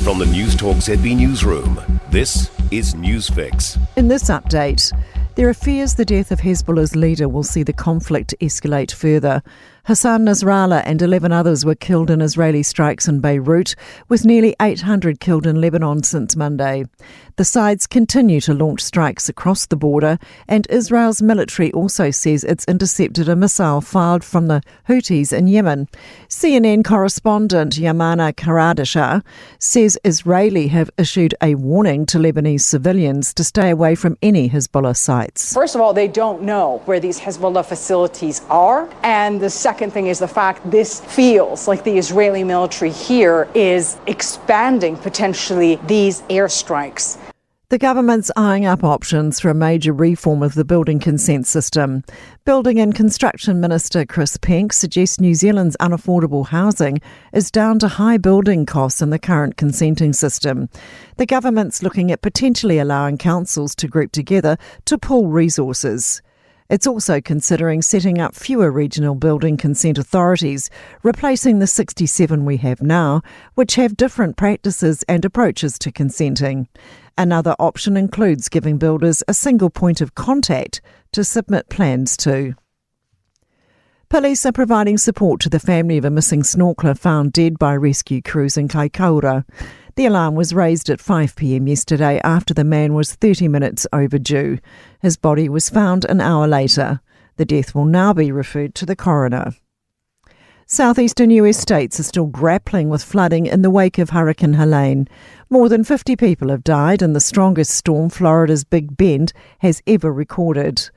From the Newstalk ZB newsroom, this is Newsfix. In this update, there are fears the death of Hezbollah's leader will see the conflict escalate further. Hassan Nasrallah and 11 others were killed in Israeli strikes in Beirut, with nearly 800 killed in Lebanon since Monday. The sides continue to launch strikes across the border, and Israel's military also says it's intercepted a missile fired from the Houthis in Yemen. CNN correspondent Yamana Karadasha says Israeli have issued a warning to Lebanese civilians to stay away from any Hezbollah sites. First of all, they don't know where these Hezbollah facilities are, and the second thing is the fact this feels like the Israeli military here is expanding potentially these airstrikes. The government's eyeing up options for a major reform of the building consent system. Building and Construction Minister Chris Penk suggests New Zealand's unaffordable housing is down to high building costs in the current consenting system. The government's looking at potentially allowing councils to group together to pool resources. It's also considering setting up fewer regional building consent authorities, replacing the 67 we have now, which have different practices and approaches to consenting. Another option includes giving builders a single point of contact to submit plans to. Police are providing support to the family of a missing snorkeler found dead by rescue crews in Kaikoura. The alarm was raised at 5 p.m. yesterday after the man was 30 minutes overdue. His body was found an hour later. The death will now be referred to the coroner. Southeastern US states are still grappling with flooding in the wake of Hurricane Helene. More than 50 people have died in the strongest storm Florida's Big Bend has ever recorded.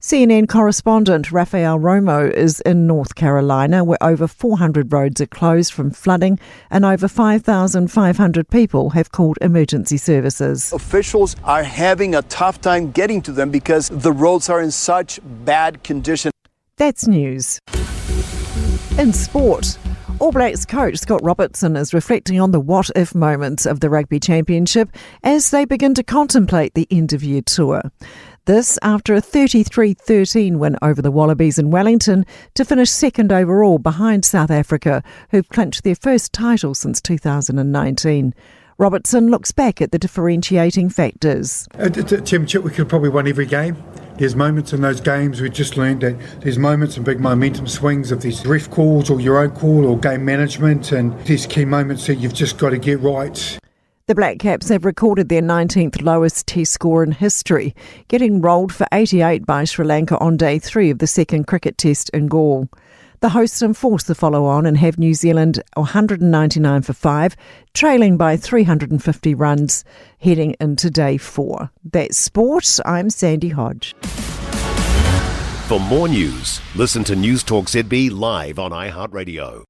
CNN correspondent Rafael Romo is in North Carolina, where over 400 roads are closed from flooding and over 5,500 people have called emergency services. Officials are having a tough time getting to them because the roads are in such bad condition. That's news. In sport, All Blacks coach Scott Robertson is reflecting on the what-if moments of the Rugby Championship as they begin to contemplate the end-of-year tour. This after a 33-13 win over the Wallabies in Wellington to finish second overall behind South Africa, who've clinched their first title since 2019. Robertson looks back at the differentiating factors. At the Championship, we could have probably won every game. There's moments in those games we just learned that there's moments and big momentum swings of these ref calls or your own call or game management, and there's key moments that you've just got to get right. The Black Caps have recorded their 19th lowest test score in history, getting rolled for 88 by Sri Lanka on day 3 of the second cricket test in Galle. The hosts enforce the follow-on and have New Zealand 199 for 5, trailing by 350 runs, heading into day 4. That's sport. I'm Sandy Hodge. For more news, listen to Newstalk ZB live on iHeartRadio.